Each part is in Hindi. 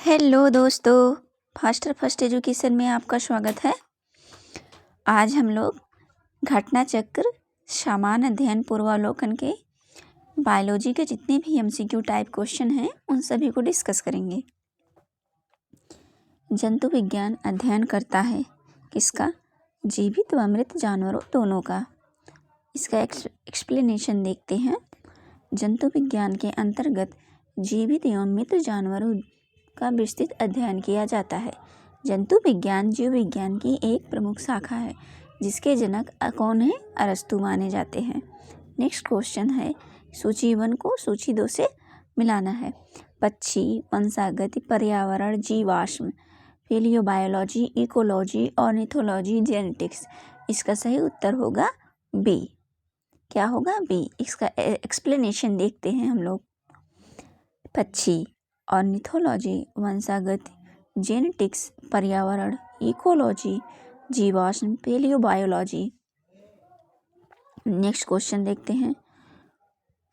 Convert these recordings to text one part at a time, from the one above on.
हेलो दोस्तों, फर्स्ट एजुकेशन में आपका स्वागत है। आज हम लोग घटना चक्र सामान्य अध्ययन पूर्वावलोकन के बायोलॉजी के जितने भी एमसीक्यू टाइप क्वेश्चन हैं उन सभी को डिस्कस करेंगे। जंतु विज्ञान अध्ययन करता है किसका? जीवित व मृत जानवरों दोनों का। इसका एक्सप्लेनेशन देखते हैं। जंतु विज्ञान के अंतर्गत जीवित एवं मृत जानवरों का विस्तृत अध्ययन किया जाता है। जंतु विज्ञान जीव विज्ञान की एक प्रमुख शाखा है जिसके जनक कौन है? अरस्तु माने जाते हैं। नेक्स्ट क्वेश्चन है, सूची 1 को सूची 2 से मिलाना है। पक्षी, वंशागति, पर्यावरण, जीवाश्म, पेलियोबायोलॉजी, इकोलॉजी, ऑर्निथोलॉजी, जेनेटिक्स। इसका सही उत्तर होगा बी। क्या होगा? बी। इसका एक्सप्लेनेशन देखते हैं हम लोग। पक्षी, ऑर्निथोलॉजी, वंशागति, जेनेटिक्स, पर्यावरण, इकोलॉजी, जीवाश्म, पेलियोबायोलॉजी। नेक्स्ट क्वेश्चन देखते हैं।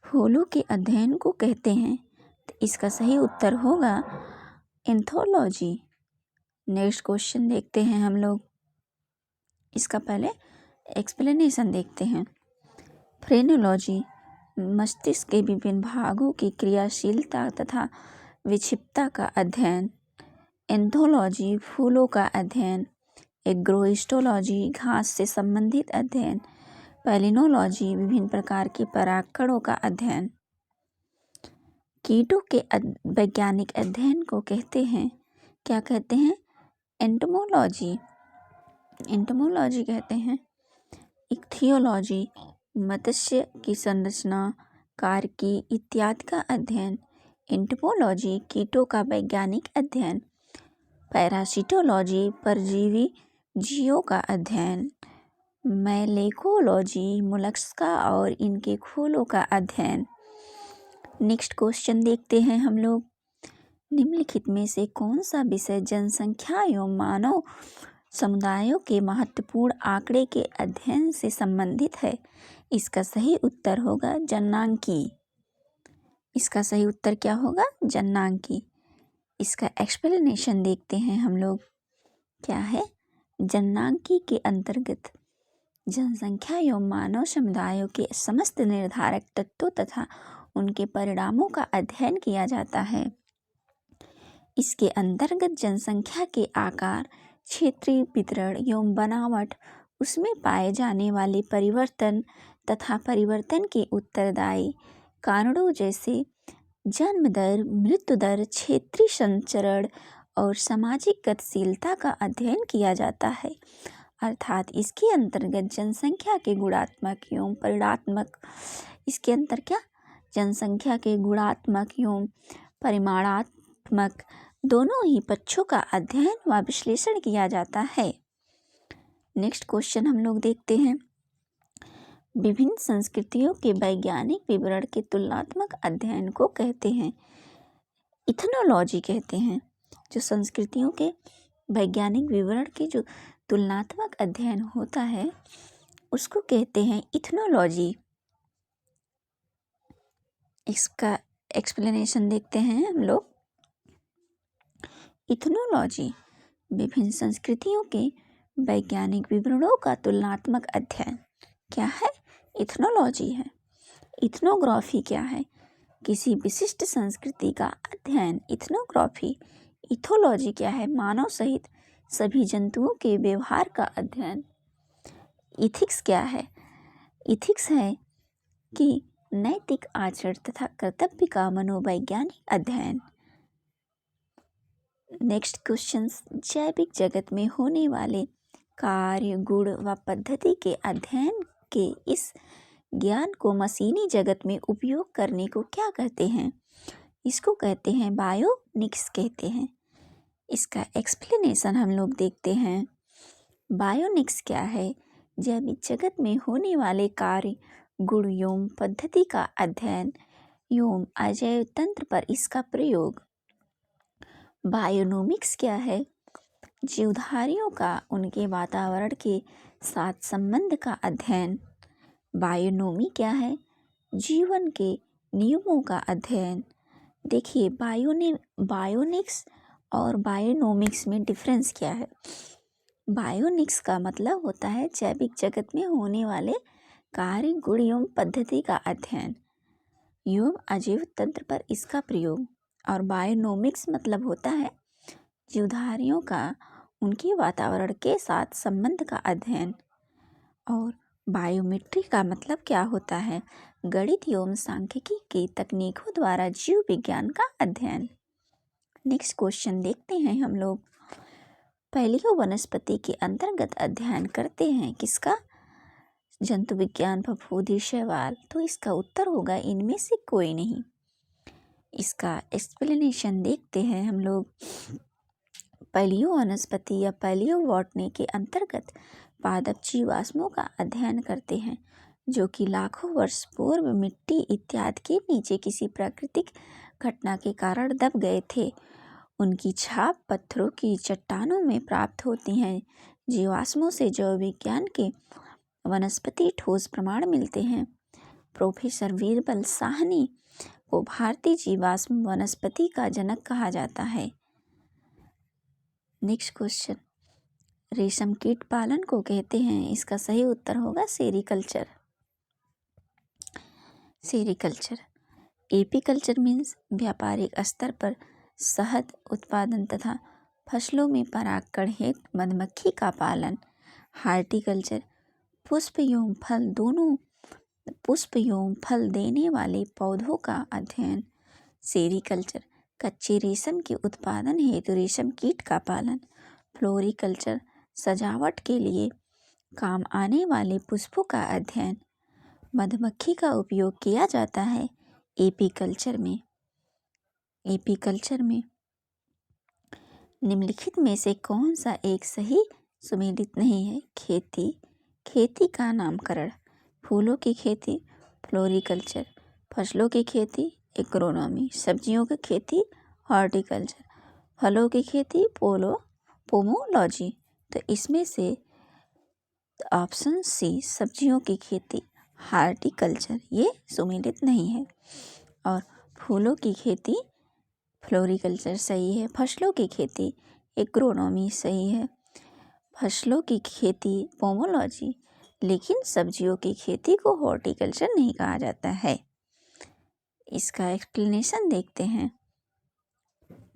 फूलों के अध्ययन को कहते हैं, तो इसका सही उत्तर होगा एंथोलॉजी। नेक्स्ट क्वेश्चन देखते हैं हम लोग। इसका पहले एक्सप्लेनेशन देखते हैं। फ्रेनोलॉजी, मस्तिष्क के विभिन्न भागों की क्रियाशीलता तथा विक्षिप्तता का अध्ययन। एंथोलॉजी, फूलों का अध्ययन। एग्रोहिस्टोलॉजी, घास से संबंधित अध्ययन। पैलिनोलॉजी, विभिन्न प्रकार के परागकणों का अध्ययन। कीटों के वैज्ञानिक अध्ययन को कहते हैं, क्या कहते हैं? एंटोमोलॉजी। एंटोमोलॉजी कहते हैं। इक्थियोलॉजी, मत्स्य की संरचना, कार्की इत्यादि का अध्ययन। एंटोमोलॉजी, कीटों का वैज्ञानिक अध्ययन। पैरासिटोलॉजी, परजीवी जीवों का अध्ययन। मैलेकोलॉजी, मोलस्का और इनके खोलों का अध्ययन। नेक्स्ट क्वेश्चन देखते हैं हम लोग। निम्नलिखित में से कौन सा विषय जनसंख्या एवं मानव समुदायों के महत्वपूर्ण आंकड़े के अध्ययन से संबंधित है? इसका सही उत्तर होगा जननांकी। इसका सही उत्तर क्या होगा? जननांकी। इसका एक्सप्लेनेशन देखते हैं हम लोग। क्या है? जननांकी के अंतर्गत जनसंख्या एवं मानव समुदायों के समस्त निर्धारक तत्वों तथा उनके परिणामों का अध्ययन किया जाता है। इसके अंतर्गत जनसंख्या के आकार, क्षेत्रीय वितरण एवं बनावट, उसमें पाए जाने वाले परिवर्तन तथा परिवर्तन के उत्तरदायी कारणों जैसे जन्म दर, मृत्यु दर, क्षेत्रीय संचरण और सामाजिक गतिशीलता का अध्ययन किया जाता है। अर्थात इसके अंतर्गत जनसंख्या के गुणात्मक एवं परिमाणात्मक, इसके अंतर क्या? जनसंख्या के गुणात्मक एवं परिमाणात्मक दोनों ही पक्षों का अध्ययन व विश्लेषण किया जाता है। नेक्स्ट क्वेश्चन हम लोग देखते हैं। विभिन्न संस्कृतियों के वैज्ञानिक विवरण के तुलनात्मक अध्ययन को कहते हैं, इथनोलॉजी कहते हैं। जो संस्कृतियों के वैज्ञानिक विवरण के जो तुलनात्मक अध्ययन होता है उसको कहते हैं इथनोलॉजी। इसका एक्सप्लेनेशन देखते हैं हम लोग। इथनोलॉजी विभिन्न संस्कृतियों के वैज्ञानिक विवरणों का तुलनात्मक अध्ययन क्या है? इथनोलॉजी है। इथनोग्राफी क्या है? किसी विशिष्ट संस्कृति का अध्ययन, इथनोग्राफी। इथोलॉजी क्या है? मानव सहित सभी जंतुओं के व्यवहार का अध्ययन। इथिक्स क्या है? इथिक्स है कि नैतिक आचरण तथा कर्तव्य का मनोवैज्ञानिक अध्ययन। नेक्स्ट क्वेश्चन, जैविक जगत में होने वाले कार्य, गुण व पद्धति के अध्ययन के इस ज्ञान को मशीनी जगत में उपयोग करने को क्या कहते हैं? इसको कहते हैं बायोनिक्स कहते हैं। इसका एक्सप्लेनेशन हम लोग देखते हैं। बायोनिक्स क्या है? जैविक जगत में होने वाले कार्य, गुण एवं पद्धति का अध्ययन एवं अजैव तंत्र पर इसका प्रयोग। बायोनोमिक्स क्या है? जीवधारियों का उनके वातावरण के साथ संबंध का अध्ययन। बायोनोमी क्या है? जीवन के नियमों का अध्ययन। देखिए बायोनिक्स और बायोनोमिक्स में डिफरेंस क्या है? बायोनिक्स का मतलब होता है जैविक जगत में होने वाले कार्य, गुण एवं पद्धति का अध्ययन एवं अजैव तंत्र पर इसका प्रयोग। और बायोनोमिक्स मतलब होता है जीवधारियों का उनके वातावरण के साथ संबंध का अध्ययन। और बायोमेट्री का मतलब क्या होता है? गणित एवं सांख्यिकी की तकनीकों द्वारा जीव विज्ञान का अध्ययन। नेक्स्ट क्वेश्चन देखते हैं हम लोग। पैलियो वनस्पति के अंतर्गत अध्ययन करते हैं किसका? जंतु विज्ञान, फफूंदी, शैवाल। तो इसका उत्तर होगा इनमें से कोई नहीं। इसका एक्सप्लेनेशन देखते हैं हम लोग। पैलियो वनस्पति या पैलियो बॉटनी के अंतर्गत पादप जीवाश्मों का अध्ययन करते हैं जो कि लाखों वर्ष पूर्व मिट्टी इत्यादि के नीचे किसी प्राकृतिक घटना के कारण दब गए थे। उनकी छाप पत्थरों की चट्टानों में प्राप्त होती हैं। जीवाश्मों से जैव विज्ञान के वनस्पति ठोस प्रमाण मिलते हैं। प्रोफेसर वीरबल साहनी को भारतीय जीवाश्म वनस्पति का जनक कहा जाता है। नेक्स्ट क्वेश्चन, रेशम कीट पालन को कहते हैं? इसका सही उत्तर होगा सेरीकल्चर। सेरीकल्चर। एपीकल्चर मीन्स व्यापारिक स्तर पर शहद उत्पादन तथा फसलों में परागकण हेतु मधुमक्खी का पालन। हार्टिकल्चर, पुष्प एवं फल देने वाले पौधों का अध्ययन। सेरीकल्चर, कच्चे रेशम के उत्पादन हेतु रेशम कीट का पालन। फ्लोरिकल्चर, सजावट के लिए काम आने वाले पुष्पों का अध्ययन। मधुमक्खी का उपयोग किया जाता है एपीकल्चर में। एपीकल्चर में निम्नलिखित में से कौन सा एक सही सुमेलित नहीं है? खेती, खेती का नामकरण। फूलों की खेती, फ्लोरिकल्चर। फसलों की खेती, एग्रोनॉमी। सब्जियों की खेती, हॉर्टिकल्चर। फलों की खेती, पोमोलॉजी। तो इसमें से ऑप्शन सी सब्जियों की खेती, हार्टिकल्चर, ये सुमेलित नहीं है। और फूलों की खेती फ्लोरिकल्चर सही है। फसलों की खेती एग्रोनॉमी सही है। फसलों की खेती पोमोलॉजी, लेकिन सब्जियों की खेती को हॉर्टिकल्चर नहीं कहा जाता है। इसका एक्सप्लेनेशन देखते हैं।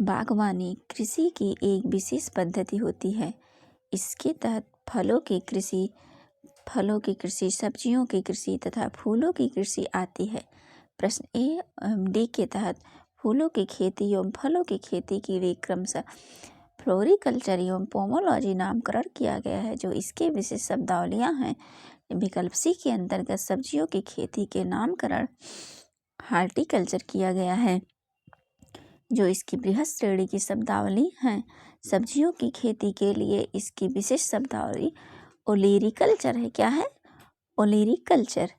बागवानी कृषि की एक विशेष पद्धति होती है। इसके तहत फलों की कृषि, सब्जियों की कृषि तथा फूलों की कृषि आती है। प्रश्न ए डी के तहत फूलों की खेती एवं फलों की खेती के लिए क्रमशः फ्लोरिकल्चर एवं पोमोलॉजी नामकरण किया गया है, जो इसके विशेष शब्दावलियां हैं। विकल्प सी के अंतर्गत सब्जियों की खेती के नामकरण हार्टिकल्चर किया गया है, जो इसकी बृहद श्रेणी की शब्दावली हैं। सब्जियों की खेती के लिए इसकी विशेष शब्दावली ओलेरीकल्चर है। क्या है? ओलेरीकल्चर।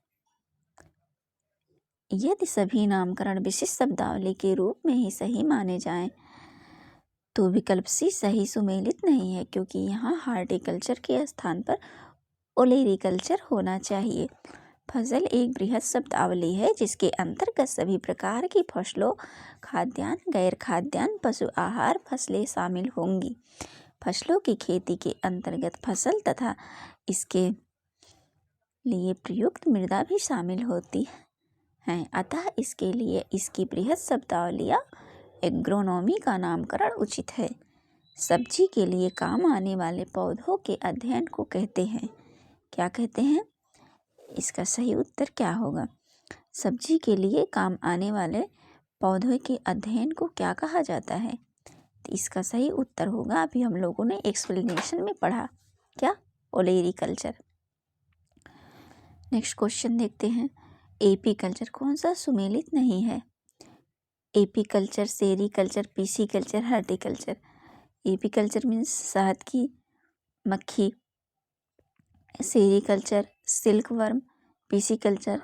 यदि सभी नामकरण विशेष शब्दावली के रूप में ही सही माने जाएं तो विकल्प सी सही सुमेलित नहीं है, क्योंकि यहाँ हार्टिकल्चर के स्थान पर ओलेरीकल्चर होना चाहिए। फसल एक बृहद शब्दावली है जिसके अंतर्गत सभी प्रकार की फसलों, खाद्यान्न, गैर खाद्यान्न, पशु आहार फसलें शामिल होंगी। फसलों की खेती के अंतर्गत फसल तथा इसके लिए प्रयुक्त मृदा भी शामिल होती हैं, अतः इसके लिए इसकी बृहद शब्दावलियाँ एग्रोनॉमी का नामकरण उचित है। सब्जी के लिए काम आने वाले पौधों के अध्ययन को कहते हैं, क्या कहते हैं? इसका सही उत्तर क्या होगा? सब्जी के लिए काम आने वाले पौधों के अध्ययन को क्या कहा जाता है? तो इसका सही उत्तर होगा, अभी हम लोगों ने एक्सप्लेनेशन में पढ़ा, क्या? ओलेरीकल्चर। नेक्स्ट क्वेश्चन देखते हैं। एपीकल्चर कौन सा सुमेलित नहीं है? Apiculture, sericulture, pisciculture, horticulture. Apiculture means शहद की मक्खी, सेरीकल्चर सिल्क वर्म, पीसीकल्चर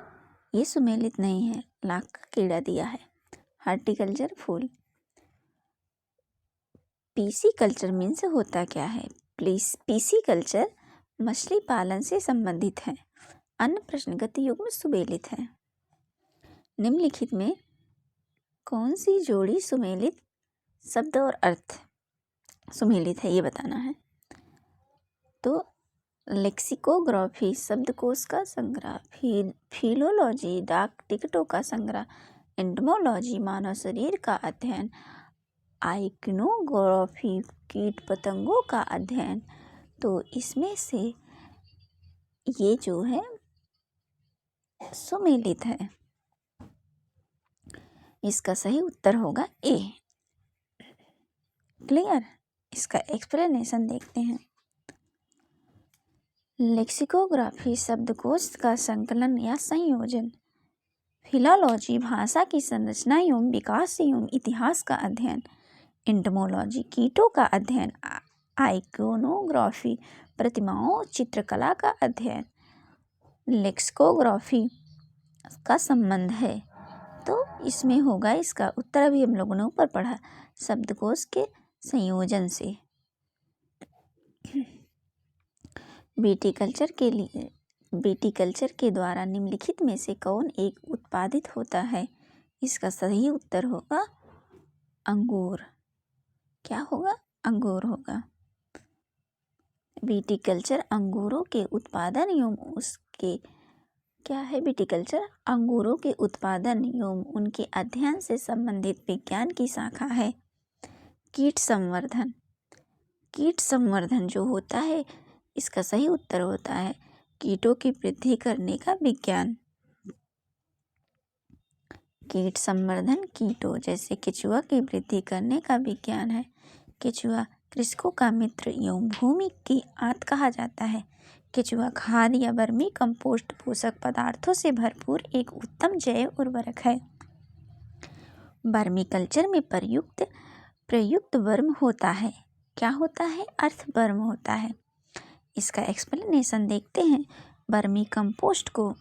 ये सुमेलित नहीं है, लाख का कीड़ा दिया है। हार्टिकल्चर फूल। पीसीकल्चर मीन्स होता क्या है? पीसीकल्चर मछली पालन से संबंधित है। अन्य प्रश्न गति युग्म सुमेलित है। निम्नलिखित में कौन सी जोड़ी सुमेलित शब्द और अर्थ सुमेलित है ये बताना है। तो लेक्सिकोग्राफी शब्दकोश का संग्रह, फिलोलॉजी डाक टिकटों का संग्रह, एंटोमोलॉजी मानव शरीर का अध्ययन, आइकनोग्राफी कीट पतंगों का अध्ययन। तो इसमें से ये जो है सुमेलित है। इसका सही उत्तर होगा ए। क्लियर। इसका एक्सप्लेनेशन देखते हैं। लेक्सिकोग्राफी शब्दकोश का संकलन या संयोजन, फिलोलॉजी भाषा की संरचना एवं विकास एवं इतिहास का अध्ययन, एंटोमोलॉजी कीटों का अध्ययन, आइकोनोग्राफी प्रतिमाओं चित्रकला का अध्ययन, लेक्सिकोग्राफी का संबंध है। तो इसमें होगा इसका उत्तर, अभी हम लोगों ने ऊपर पढ़ा, शब्दकोश के संयोजन से। विटीकल्चर के द्वारा निम्नलिखित में से कौन एक उत्पादित होता है? इसका सही उत्तर होगा अंगूर। क्या होगा? अंगूर होगा। विटीकल्चर अंगूरों के उत्पादन एवं उसके क्या है? विटीकल्चर अंगूरों के उत्पादन एवं उनके अध्ययन से संबंधित विज्ञान की शाखा है। कीट संवर्धन, कीट संवर्धन जो होता है इसका सही उत्तर होता है कीटों की वृद्धि करने का विज्ञान। कीट संवर्धन कीटों जैसे केचुआ की वृद्धि करने का विज्ञान है। केचुआ कृषकों का मित्र एवं भूमि की आंत कहा जाता है। केचुआ खाद या वर्मी कंपोस्ट पोषक पदार्थों से भरपूर एक उत्तम जैव उर्वरक है। वर्मी कल्चर में प्रयुक्त वर्म होता है। क्या होता है? अर्थवर्म होता है। इसका एक्सप्लेनेशन देखते हैं। वर्मी कंपोस्ट को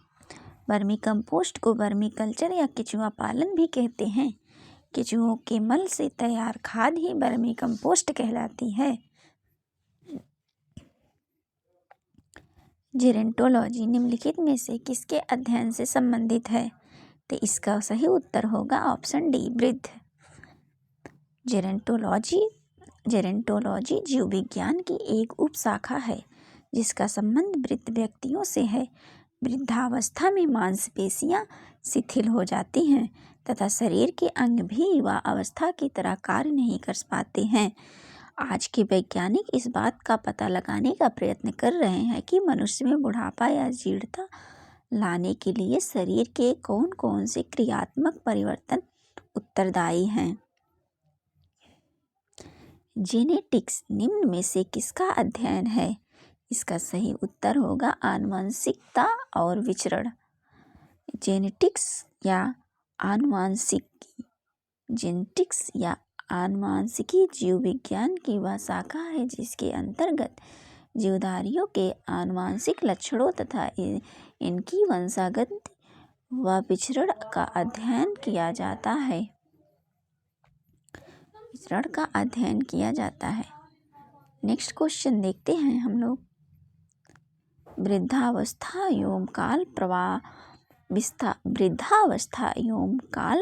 वर्मी कल्चर या केचुआ पालन भी कहते हैं। केचुओं के मल से तैयार खाद ही वर्मी कंपोस्ट कहलाती है। जेरोंटोलॉजी निम्नलिखित में से किसके अध्ययन से संबंधित है? तो इसका सही उत्तर होगा ऑप्शन डी, वृद्ध। जेरोंटोलॉजी जीव विज्ञान की एक उपशाखा है जिसका संबंध वृद्ध व्यक्तियों से है। वृद्धावस्था में मांसपेशियां शिथिल हो जाती हैं तथा शरीर के अंग भी युवा अवस्था की तरह कार्य नहीं कर पाते हैं। आज के वैज्ञानिक इस बात का पता लगाने का प्रयत्न कर रहे हैं कि मनुष्य में बुढ़ापा या जीर्णता लाने के लिए शरीर के कौन कौन से क्रियात्मक परिवर्तन उत्तरदायी हैं। जेनेटिक्स निम्न में से किसका अध्ययन है? इसका सही उत्तर होगा आनुवंशिकता और विचरण। जेनेटिक्स या आनुवंशिकी जीव विज्ञान की वह शाखा है जिसके अंतर्गत जीवधारियों के आनुवंशिक लक्षणों तथा इनकी वंशागत व विचरण का अध्ययन किया जाता है। नेक्स्ट क्वेश्चन देखते हैं हम लोग। वृद्धावस्था एवं काल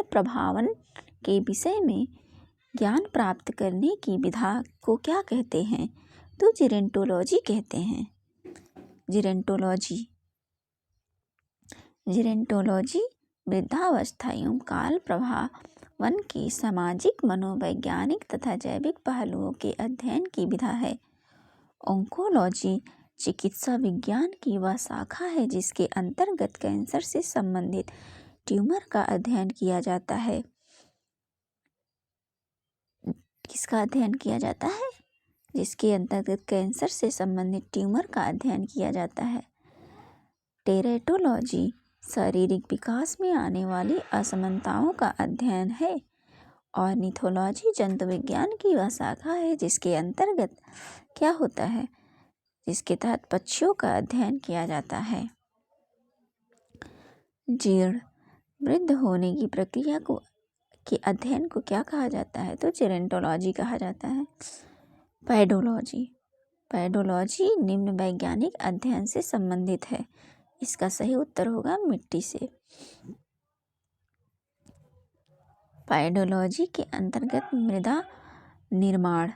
प्रभावन के विषय में ज्ञान प्राप्त करने की विधा को क्या कहते हैं? तो जेरोंटोलॉजी कहते हैं। जेरोंटोलॉजी वृद्धावस्था एवं काल प्रभावन के सामाजिक, मनोवैज्ञानिक तथा जैविक पहलुओं के अध्ययन की विधा है। ओंकोलॉजी चिकित्सा विज्ञान की वह शाखा है जिसके अंतर्गत कैंसर से संबंधित ट्यूमर का अध्ययन किया जाता है। किसका अध्ययन किया जाता है? जिसके अंतर्गत कैंसर से संबंधित ट्यूमर का अध्ययन किया जाता है। टेरेटोलॉजी शारीरिक विकास में आने वाली असमानताओं का अध्ययन है। ऑर्निथोलॉजी जंतु विज्ञान की वह शाखा है जिसके अंतर्गत क्या होता है? जिसके तहत पक्षियों का अध्ययन किया जाता है। जीर्ण वृद्ध होने की प्रक्रिया के अध्ययन को क्या कहा जाता है? तो जेरोंटोलॉजी कहा जाता है। पैडोलॉजी निम्न वैज्ञानिक अध्ययन से संबंधित है। इसका सही उत्तर होगा मिट्टी से। पैडोलॉजी के अंतर्गत मृदा निर्माण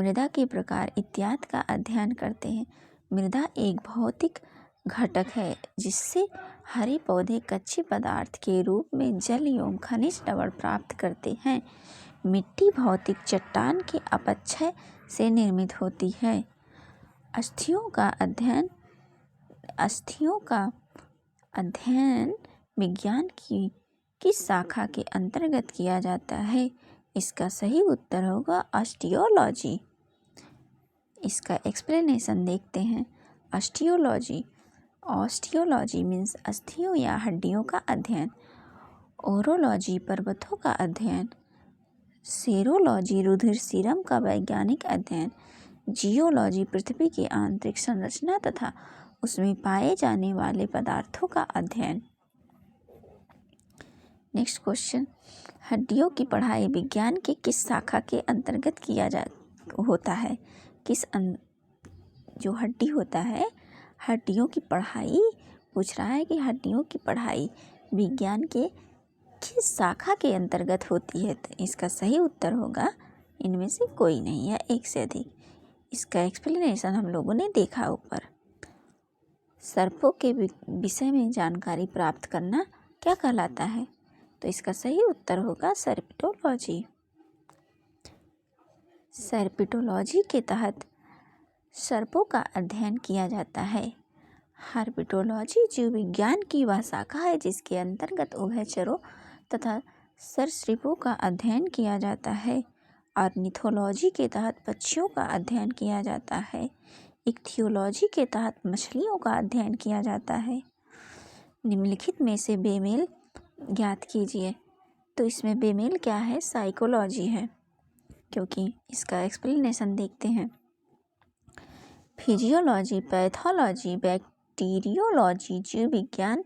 मृदा के प्रकार इत्यादि का अध्ययन करते हैं। मृदा एक भौतिक घटक है जिससे हरे पौधे कच्चे पदार्थ के रूप में जल एवं खनिज लवण प्राप्त करते हैं। मिट्टी भौतिक चट्टान के अपक्षय से निर्मित होती है। अस्थियों का अध्ययन विज्ञान की किस शाखा के अंतर्गत किया जाता है? इसका सही उत्तर होगा ऑस्टियोलॉजी। इसका एक्सप्लेनेशन देखते हैं। ऑस्टियोलॉजी मीन्स अस्थियों या हड्डियों का अध्ययन। ओरोलॉजी पर्वतों का अध्ययन। सेरोलॉजी रुधिर सीरम का वैज्ञानिक अध्ययन। जियोलॉजी पृथ्वी की आंतरिक संरचना तथा उसमें पाए जाने वाले पदार्थों का अध्ययन। नेक्स्ट क्वेश्चन, हड्डियों की पढ़ाई विज्ञान के किस शाखा के अंतर्गत होता है? जो हड्डी होता है, हड्डियों की पढ़ाई पूछ रहा है कि हड्डियों की पढ़ाई विज्ञान के किस शाखा के अंतर्गत होती है? तो इसका सही उत्तर होगा इनमें से कोई नहीं या एक से अधिक। इसका एक्सप्लेनेशन हम लोगों ने देखा ऊपर। सर्पों के विषय में जानकारी प्राप्त करना क्या कहलाता है? तो इसका सही उत्तर होगा सर्पिटोलॉजी। सर्पिटोलॉजी के तहत सर्पों का अध्ययन किया जाता है। हर्पिटोलॉजी जीव विज्ञान की वह शाखा है जिसके अंतर्गत उभयचरों तथा सरीसृपों का अध्ययन किया जाता है। ऑर्निथोलॉजी के तहत पक्षियों का अध्ययन किया जाता है। इक्थियोलॉजी के तहत मछलियों का अध्ययन किया जाता है। निम्नलिखित में से बेमेल ज्ञात कीजिए। तो इसमें बेमेल क्या है? साइकोलॉजी है, क्योंकि इसका एक्सप्लेनेशन देखते हैं। फिजियोलॉजी, पैथोलॉजी, बैक्टीरियोलॉजी जीव विज्ञान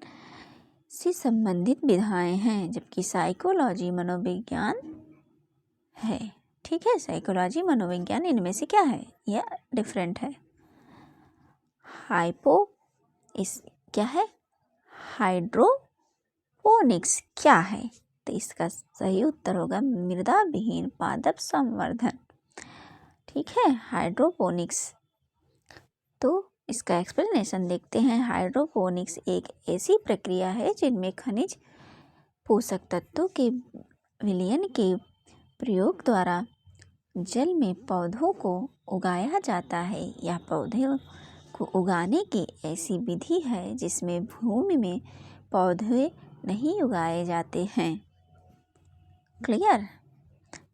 से संबंधित विधाएं हैं, जबकि साइकोलॉजी मनोविज्ञान है। ठीक है, साइकोलॉजी मनोविज्ञान इनमें से क्या है? यह डिफरेंट है। क्या है? हाइड्रोपोनिक्स क्या है? तो इसका सही उत्तर होगा मृदा विहीन पादप संवर्धन। ठीक है, हाइड्रोपोनिक्स। तो इसका एक्सप्लेनेशन देखते हैं। हाइड्रोपोनिक्स एक ऐसी प्रक्रिया है जिनमें खनिज पोषक तत्वों के विलयन के प्रयोग द्वारा जल में पौधों को उगाया जाता है। यह पौधों को उगाने की ऐसी विधि है जिसमें भूमि में पौधे नहीं उगाए जाते हैं। क्लियर?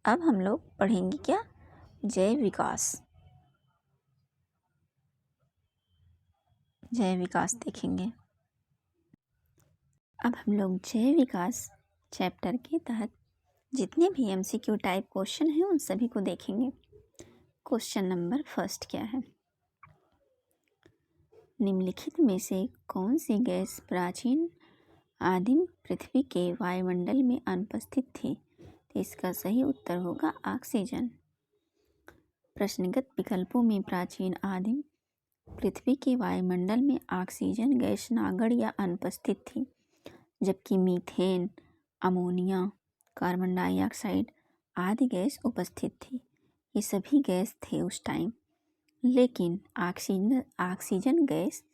अब हम लोग पढ़ेंगे क्या? जैव विकास देखेंगे। अब हम लोग जैव विकास चैप्टर के तहत जितने भी MCQ टाइप क्वेश्चन हैं उन सभी को देखेंगे। क्वेश्चन नंबर फर्स्ट क्या है? निम्नलिखित में से कौन सी गैस प्राचीन आदिम पृथ्वी के वायुमंडल में अनुपस्थित थी? तो इसका सही उत्तर होगा ऑक्सीजन। प्रश्नगत विकल्पों में प्राचीन आदिम पृथ्वी के वायुमंडल में ऑक्सीजन गैस नागड़ या अनुपस्थित थी, जबकि मीथेन, अमोनिया, कार्बन डाइऑक्साइड आदि गैस उपस्थित थी। ये सभी गैस थे उस टाइम, लेकिन ऑक्सीजन गैस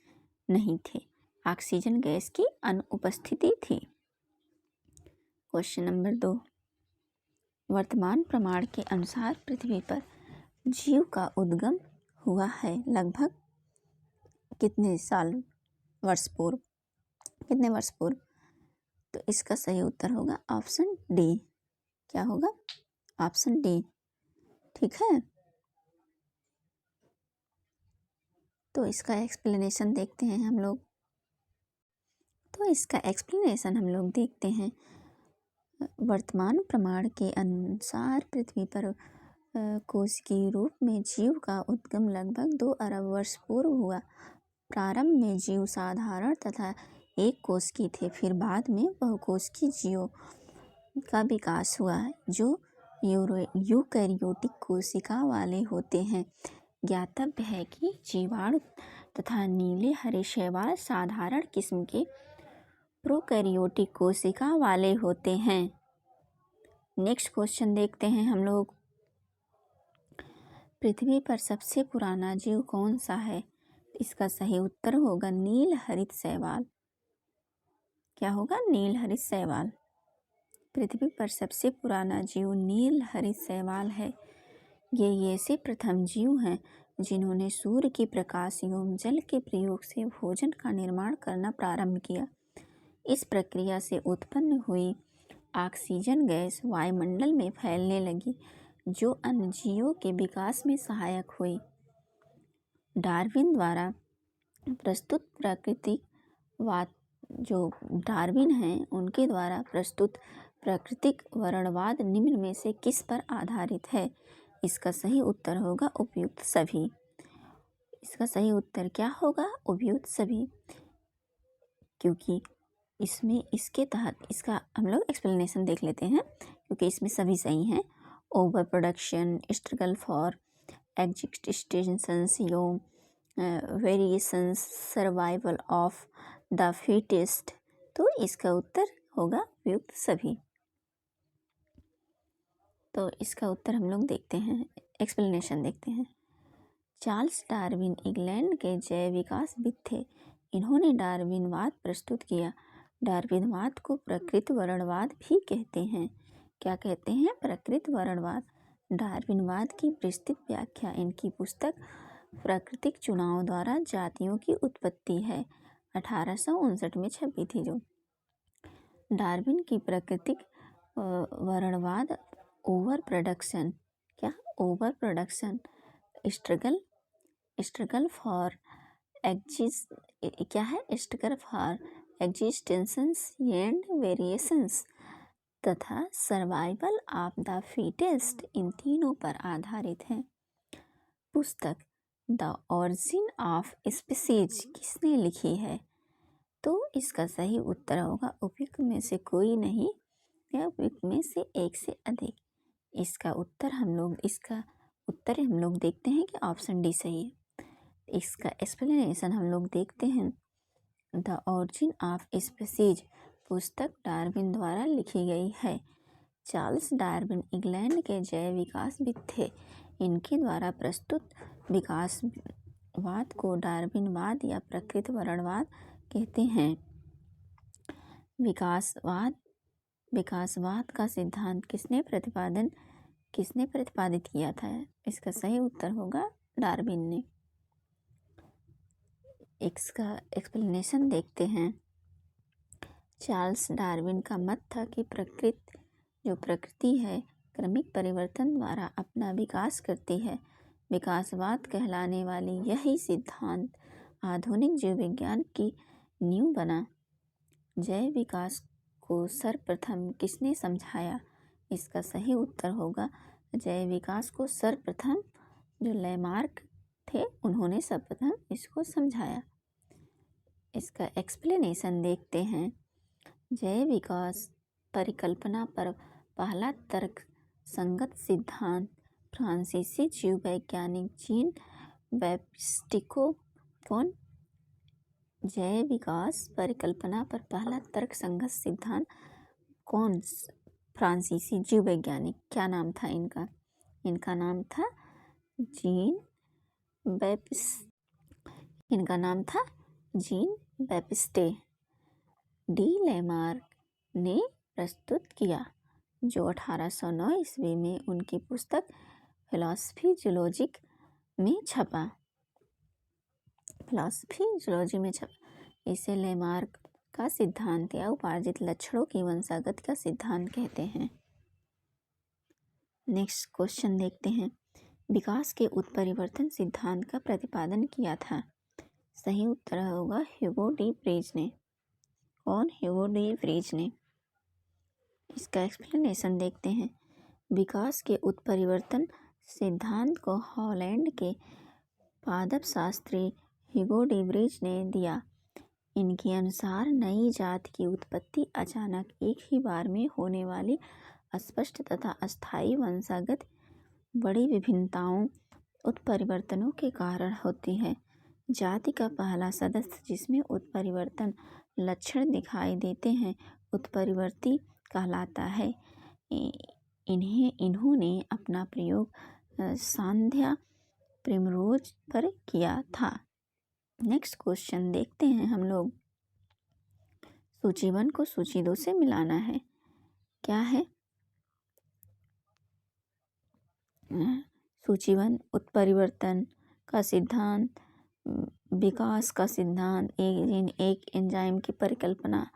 नहीं थे। ऑक्सीजन गैस की अनुपस्थिति थी। क्वेश्चन नंबर 2, वर्तमान प्रमाण के अनुसार पृथ्वी पर जीव का उद्गम हुआ है लगभग कितने वर्ष पूर्व? तो इसका सही उत्तर होगा ऑप्शन डी। क्या होगा? Option D. ठीक है, तो इसका एक्सप्लेनेशन देखते हैं हम लोग। देखते हैं। वर्तमान प्रमाण के अनुसार पृथ्वी पर कोशिकीय रूप में जीव का उद्गम लगभग 2 अरब वर्ष पूर्व हुआ। प्रारंभ में जीव साधारण तथा एक कोशिकीय थे, फिर बाद में बहुकोशिकीय जीवों का विकास हुआ जो यूकैरियोटिक कोशिका वाले होते हैं। ज्ञातव्य है कि जीवाणु तथा नीले हरे शैवाल साधारण किस्म के प्रोकैरियोटिक कोशिका वाले होते हैं। नेक्स्ट क्वेश्चन देखते हैं हम लोग। पृथ्वी पर सबसे पुराना जीव कौन सा है? इसका सही उत्तर होगा नील हरित शैवाल। क्या होगा? नील हरित शैवाल। पृथ्वी पर सबसे पुराना जीव नील हरित शैवाल है। ये ऐसे प्रथम जीव हैं जिन्होंने सूर्य के प्रकाश एवं जल के प्रयोग से भोजन का निर्माण करना प्रारंभ किया। इस प्रक्रिया से उत्पन्न हुई ऑक्सीजन गैस वायुमंडल में फैलने लगी, जो अन्य जीवों के विकास में सहायक हुई। डार्विन द्वारा प्रस्तुत प्राकृतिकवाद, जो डार्विन हैं उनके द्वारा प्रस्तुत प्राकृतिक वर्णवाद निम्न में से किस पर आधारित है? इसका सही उत्तर होगा उपयुक्त सभी। इसका सही उत्तर क्या होगा? उपयुक्त सभी, क्योंकि इसमें इसके तहत इसका हम लोग एक्सप्लेनेशन देख लेते हैं, क्योंकि इसमें सभी सही हैं। Over production, struggle for existence, variations, survival of the fittest. तो इसका उत्तर होगा उपयुक्त सभी। तो इसका उत्तर हम लोग देखते हैं, एक्सप्लेनेशन देखते हैं। चार्ल्स डार्विन इंग्लैंड के जैव विकासविद थे। इन्होंने डार्विनवाद प्रस्तुत किया। डार्विनवाद को प्रकृति वर्णवाद भी कहते हैं। क्या कहते हैं? प्रकृति वर्णवाद। डार्विनवाद की विस्तृत व्याख्या इनकी पुस्तक प्राकृतिक चुनाव द्वारा जातियों की उत्पत्ति है, 1859 में छपी थी। जो डार्विन की प्राकृतिक वर्णवाद ओवर प्रोडक्शन, क्या? ओवर प्रोडक्शन, स्ट्रगल फॉर क्या है? Struggle for existence and variations तथा सर्वाइवल ऑफ द फिटेस्ट, इन तीनों पर आधारित है। पुस्तक द ऑरिजिन ऑफ स्पीसीज किसने लिखी है? तो इसका सही उत्तर होगा उपयुक्त में से कोई नहीं या उपयुक्त में से एक से अधिक। इसका उत्तर हम लोग देखते हैं कि ऑप्शन डी सही है। इसका एक्सप्लेनेशन हम लोग देखते हैं। द ऑरिजिन ऑफ स्पीसीज पुस्तक डार्विन द्वारा लिखी गई है। चार्ल्स डार्विन इंग्लैंड के जैव विकासविद थे। इनके द्वारा प्रस्तुत विकासवाद को डार्विनवाद या प्रकृति वर्णवाद कहते हैं। विकासवाद का सिद्धांत किसने प्रतिपादित किया था? इसका सही उत्तर होगा डार्विन ने। इसका एक्सप्लेनेशन देखते हैं। चार्ल्स डार्विन का मत था कि प्रकृति है क्रमिक परिवर्तन द्वारा अपना विकास करती है। विकासवाद कहलाने वाली यही सिद्धांत आधुनिक जीव विज्ञान की नींव बना। जैव विकास को सर्वप्रथम किसने समझाया? इसका सही उत्तर होगा जैव विकास को सर्वप्रथम जो लैमार्क थे उन्होंने सर्वप्रथम इसको समझाया। इसका एक्सप्लेनेशन देखते हैं। जैव विकास परिकल्पना पर पहला तर्क संगत सिद्धांत फ्रांसीसी जीव वैज्ञानिक जीन बैप्टिस्टो कौन? जैव विकास परिकल्पना पर पहला तर्क संगत सिद्धांत कौन? फ्रांसीसी जीव वैज्ञानिक। क्या नाम था इनका? इनका नाम था जीन बैप्टिस्टे डी लैमार्क ने प्रस्तुत किया, जो 1809 ईस्वी में उनकी पुस्तक फिलॉसफी जूलॉजी में छपा। इसे लैमार्क का सिद्धांत या उपार्जित लक्षणों की वंशागत का सिद्धांत कहते हैं। नेक्स्ट क्वेश्चन देखते हैं। विकास के उत्परिवर्तन सिद्धांत का प्रतिपादन किया था? सही उत्तर होगा ह्यूगो डी व्रीज ने। कौन? ह्यूगो डी व्रीज ने। इसका एक्सप्लेनेशन देखते हैं। विकास के उत्परिवर्तन सिद्धांत को हॉलैंड के पादप शास्त्री ह्यूगो डी व्रीज ने दिया। इनके अनुसार नई जाति की उत्पत्ति अचानक एक ही बार में होने वाली अस्पष्ट तथा अस्थायी वंशागत बड़ी विभिन्नताओं उत्परिवर्तनों के कारण होती है। जाति का पहला सदस्य जिसमें उत्परिवर्तन लक्षण दिखाई देते हैं उत्परिवर्ती कहलाता है। इन्होंने अपना प्रयोग सांध्या प्रिमरोज पर किया था। नेक्स्ट क्वेश्चन देखते हैं हम लोग। सूची 1 को सूची 2 से मिलाना है। क्या है? सूची 1 उत्परिवर्तन का सिद्धांत, विकास का सिद्धांत, एक एंजाइम की परिकल्पना,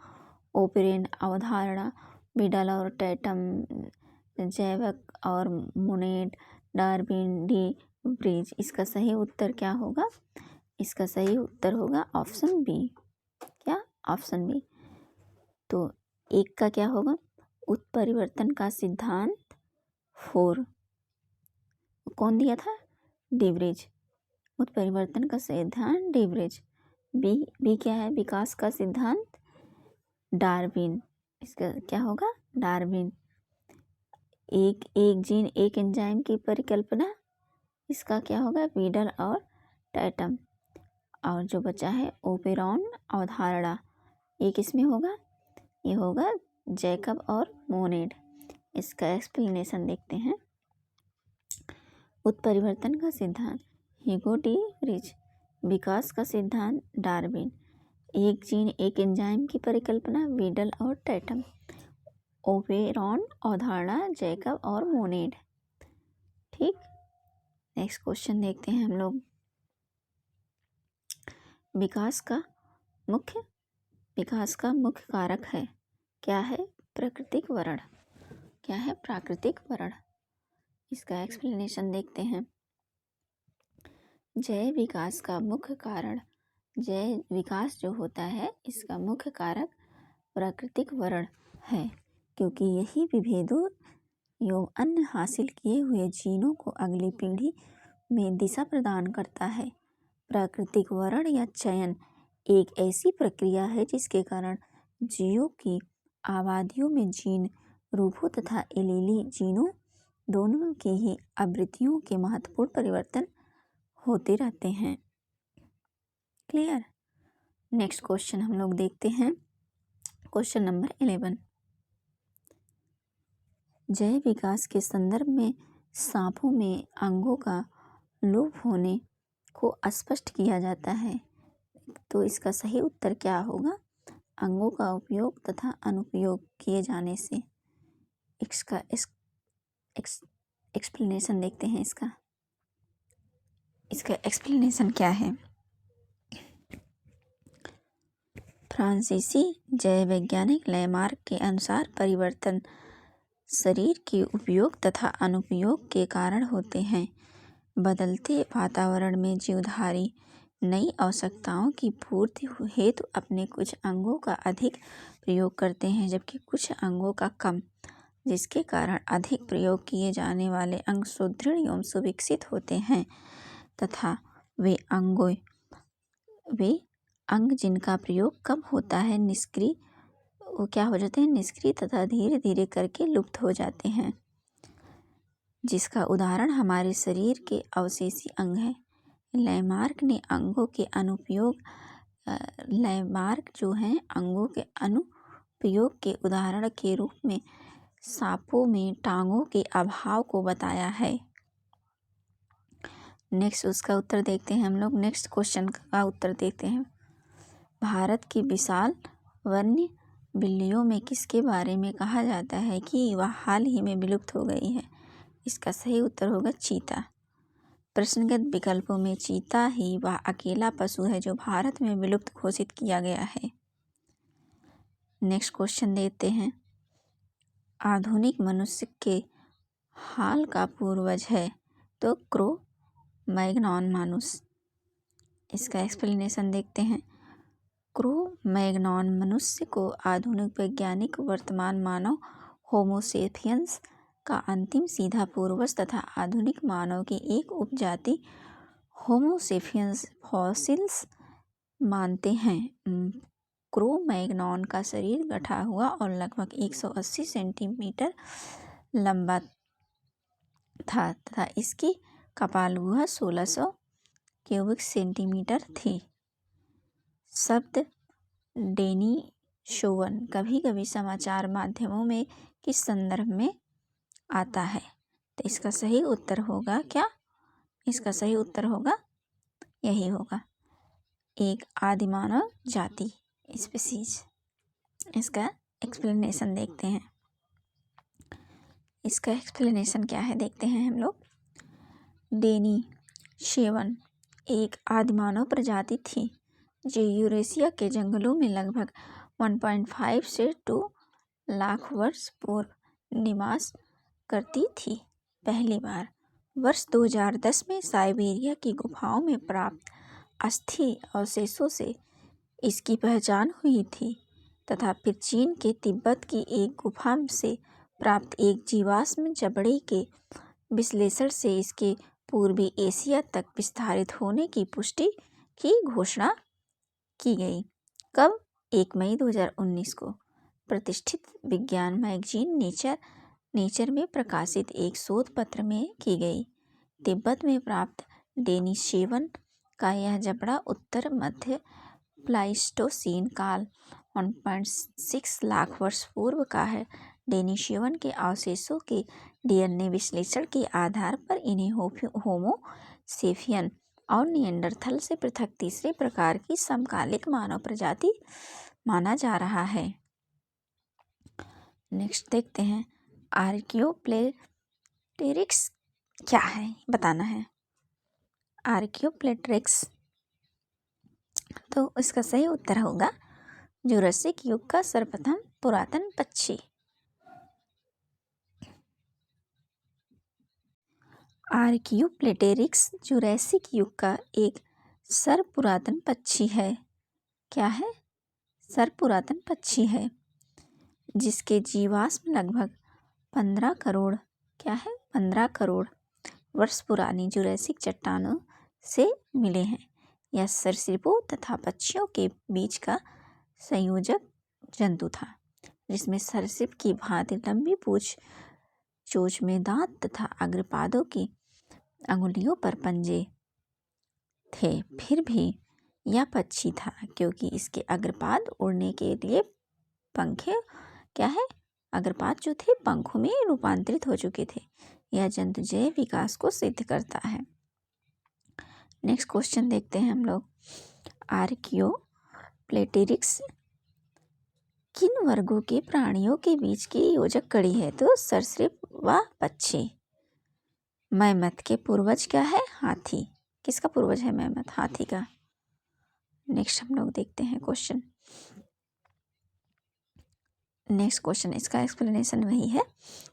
ओपेरेंट अवधारणा, बिडल और टैटम, जैवक और मोनेड, डार्विन, डी ब्रिज। इसका सही उत्तर क्या होगा? इसका सही उत्तर होगा ऑप्शन बी। क्या? Option B. तो एक का क्या होगा? उत्परिवर्तन का सिद्धांत 4 कौन दिया था? D bridge. उत्परिवर्तन का सिद्धांत डी ब्रिज। बी क्या है? विकास का सिद्धांत डार्विन। इसका क्या होगा? डार्विन। एक जीन एक एंजाइम की परिकल्पना, इसका क्या होगा? बिडल और टैटम। और जो बचा है ओपेरॉन अवधारणा, ये किसमें होगा? ये होगा जैकब और मोनेड। इसका एक्सप्लेनेशन देखते हैं। उत्परिवर्तन का सिद्धांत ह्यूगो डी ब्रिज, विकास का सिद्धांत डार्विन, एक जीन एक एंजाइम की परिकल्पना बिडल और टैटम, ओपेरॉन अवधारणा जैकब और मोनेड। ठीक, नेक्स्ट क्वेश्चन देखते हैं हम लोग। विकास का मुख्य कारक है। क्या है? प्राकृतिक वर्ण। क्या है? प्राकृतिक वर्ण। इसका एक्सप्लेनेशन देखते हैं। जैव विकास का मुख्य कारण, जैव विकास जो होता है इसका मुख्य कारक प्राकृतिक वर्ण है, क्योंकि यही विभेदों एवं अन्य हासिल किए हुए जीनों को अगली पीढ़ी में दिशा प्रदान करता है। प्राकृतिक वर्ण या चयन एक ऐसी प्रक्रिया है जिसके कारण जीवों की आबादियों में जीन रूपों तथा एलीली जीनों दोनों की ही आवृत्तियों के महत्वपूर्ण परिवर्तन होते रहते हैं। क्लियर? नेक्स्ट क्वेश्चन हम लोग देखते हैं। Question number 11। जैव विकास के संदर्भ में सांपों में अंगों का लोप होने को स्पष्ट किया जाता है। तो इसका सही उत्तर क्या होगा? अंगों का उपयोग तथा अनुपयोग किए जाने से। इसका एक्सप्लेनेशन देखते हैं। इसका एक्सप्लेनेशन क्या है? फ्रांसीसी जैव वैज्ञानिक लैमार्क के अनुसार परिवर्तन शरीर के उपयोग तथा अनुपयोग के कारण होते हैं। बदलते वातावरण में जीवधारी नई आवश्यकताओं की पूर्ति हेतु अपने कुछ अंगों का अधिक प्रयोग करते हैं, जबकि कुछ अंगों का कम, जिसके कारण अधिक प्रयोग किए जाने वाले अंग सुदृढ़ एवं सुविकसित होते हैं तथा वे अंग जिनका प्रयोग कम होता है निष्क्रिय, वो क्या हो जाते हैं? निष्क्रिय तथा धीरे धीरे करके लुप्त हो जाते हैं, जिसका उदाहरण हमारे शरीर के अवशेषी अंग है। लैमार्क ने अंगों के अनुपयोग जो हैं अंगों के अनुपयोग के उदाहरण के रूप में सांपों में टांगों के अभाव को बताया है। नेक्स्ट उसका उत्तर देखते हैं हम लोग। नेक्स्ट क्वेश्चन का उत्तर देखते हैं। भारत की विशाल वन्य बिल्लियों में किसके बारे में कहा जाता है कि वह हाल ही में विलुप्त हो गई है? इसका सही उत्तर होगा चीता। प्रश्नगत विकल्पों में चीता ही वह अकेला पशु है जो भारत में विलुप्त घोषित किया गया है। नेक्स्ट क्वेश्चन देते हैं। आधुनिक मनुष्य के हाल का पूर्वज है तो क्रो-मैग्नॉन मानुस। इसका एक्सप्लेनेशन देखते हैं। क्रो-मैग्नॉन मनुष्य को आधुनिक वैज्ञानिक वर्तमान मानव होमोसेपियंस का अंतिम सीधा पूर्वज तथा आधुनिक मानव की एक उपजाति होमोसेपियंस फॉसिल्स मानते हैं। क्रो-मैग्नॉन का शरीर गठा हुआ और लगभग 180 सेंटीमीटर लंबा था तथा इसकी कपाल गुहा 1600 क्यूबिक सेंटीमीटर थी। शब्द डेनिसोवन कभी कभी समाचार माध्यमों में किस संदर्भ में आता है? तो इसका सही उत्तर होगा क्या? इसका सही उत्तर होगा यही होगा, एक आदिमानव जाति स्पीसीज। इसका एक्सप्लेनेशन देखते हैं। इसका एक्सप्लेनेशन क्या है देखते हैं हम लोग। डेनिसोवन एक आदिमानव प्रजाति थी जो यूरेशिया के जंगलों में लगभग 1.5 से 2 लाख वर्ष पूर्व निवास करती थी। पहली बार वर्ष 2010 में साइबेरिया की गुफाओं में प्राप्त अस्थि अवशेषों से इसकी पहचान हुई थी तथा फिर चीन के तिब्बत की एक गुफा से प्राप्त एक जीवाश्म जबड़े के विश्लेषण से इसके पूर्वी एशिया तक विस्तारित होने की पुष्टि की घोषणा की गई। कब? 1 मई 2019 को प्रतिष्ठित विज्ञान मैगजीन नेचर में प्रकाशित एक शोध पत्र में की गई। तिब्बत में प्राप्त डेनिसोवन का यह जबड़ा उत्तर मध्य प्लाइस्टोसीन काल 1.6 लाख वर्ष पूर्व का है। डेनिसोवन के अवशेषों के डीएनए विश्लेषण के आधार पर इन्हें होमो सेपियन और निएंडरथल से पृथक तीसरे प्रकार की समकालिक मानव प्रजाति माना जा रहा है। नेक्स्ट देखते हैं, आर्कियोप्टेरिक्स क्या है बताना है। आर्कियोप्टेरिक्स, तो इसका सही उत्तर होगा जुरासिक युग का सर्वप्रथम पुरातन पक्षी। आर्कियोप्टेरिक्स जुरासिक युग का एक सर्वपुरातन पक्षी है। क्या है? सर्वपुरातन पक्षी है जिसके जीवाश्म लगभग 15 करोड़ क्या है 15 करोड़ वर्ष पुरानी जुरासिक चट्टानों से मिले हैं। यह सरीसृपों तथा पक्षियों के बीच का संयोजक जंतु था जिसमें सरीसृप की भांति लंबी पूंछ, चोंच में दांत तथा अग्रपादों की अंगुलियों पर पंजे थे। फिर भी यह पक्षी था क्योंकि इसके अग्रपाद उड़ने के लिए पंखे क्या है अग्रपाद जो थे पंखों में रूपांतरित हो चुके थे। यह जंतु जैव विकास को सिद्ध करता है। नेक्स्ट क्वेश्चन देखते हैं हम लोग। आर्कियोप्टेरिक्स किन वर्गों के प्राणियों के बीच की योजक कड़ी है? तो सरीसृप व पक्षी। मैमथ के पूर्वज क्या है? हाथी। किसका पूर्वज है मैमथ? हाथी का। नेक्स्ट हम लोग देखते हैं क्वेश्चन। नेक्स्ट क्वेश्चन, इसका एक्सप्लेनेशन वही है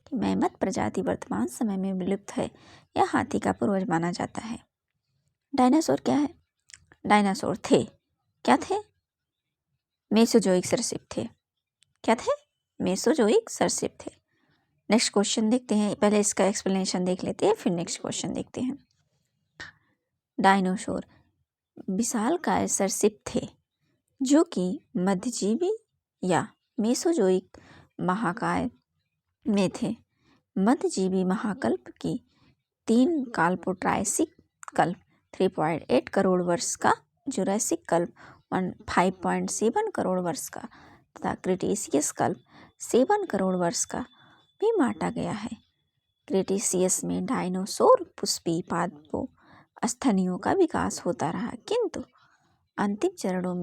कि मैमथ प्रजाति वर्तमान समय में विलुप्त है। यह हाथी का पूर्वज माना जाता है। डायनासोर क्या है? डायनासोर थे क्या थे? मेसोजोइक सरीसृप थे। क्या थे? मेसोजोइक सरीसृप थे। नेक्स्ट क्वेश्चन देखते हैं। पहले इसका एक्सप्लेनेशन देख लेते हैं फिर नेक्स्ट क्वेश्चन देखते हैं। डायनासोर विशालकाय सरीसृप थे जो कि मध्यजीवी या मेसोजोइक महाकाय में थे। मध्यजीवी महाकल्प की 3 काल्पोट्राइसिक कल्प 3.8 करोड़ वर्ष का, जुरासिक कल्प 5.7 करोड़ वर्ष का तथा क्रिटेशियस कल्प 7 करोड़ वर्ष का भी बांटा गया है। क्रिटेशियस में डायनासोर पुष्पी पादपों स्तनियों का विकास होता रहा, किंतु अंतिम चरणों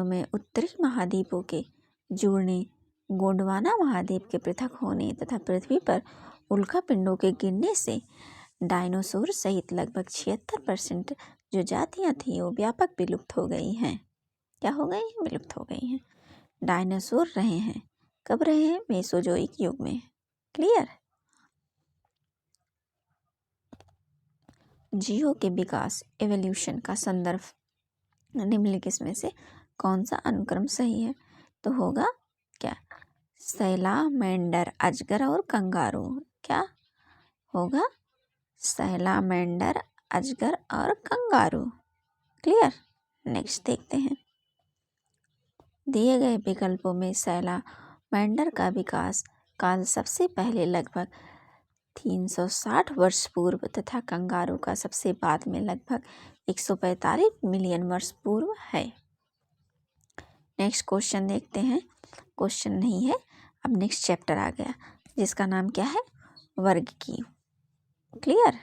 में उत्तरी महाद्वीपों के जुड़ने, गोंडवाना महाद्वीप के पृथक होने तथा पृथ्वी पर उल्कापिंडों के गिरने से डायनासोर सहित लगभग 76% जो जातियां थीं वो व्यापक विलुप्त हो गई हैं। क्या हो गई हैं? विलुप्त हो गई हैं। डायनासोर रहे हैं, कब रहे हैं? मेसोजोइक युग में। क्लियर? जीवों के विकास एवोल्यूशन का संदर्भ निम्नलिखित में से कौन सा अनुक्रम सही है? तो होगा क्या? सैलामेंडर, अजगर और कंगारू। क्या होगा? सैलामेंडर, अजगर और कंगारू। क्लियर? नेक्स्ट देखते हैं। दिए गए विकल्पों में सैलामेंडर का विकास काल सबसे पहले लगभग 360 वर्ष पूर्व तथा कंगारू का सबसे बाद में लगभग 145 मिलियन वर्ष पूर्व है। नेक्स्ट क्वेश्चन देखते हैं। क्वेश्चन नहीं है, अब नेक्स्ट चैप्टर आ गया जिसका नाम क्या है? वर्ग की। क्लियर?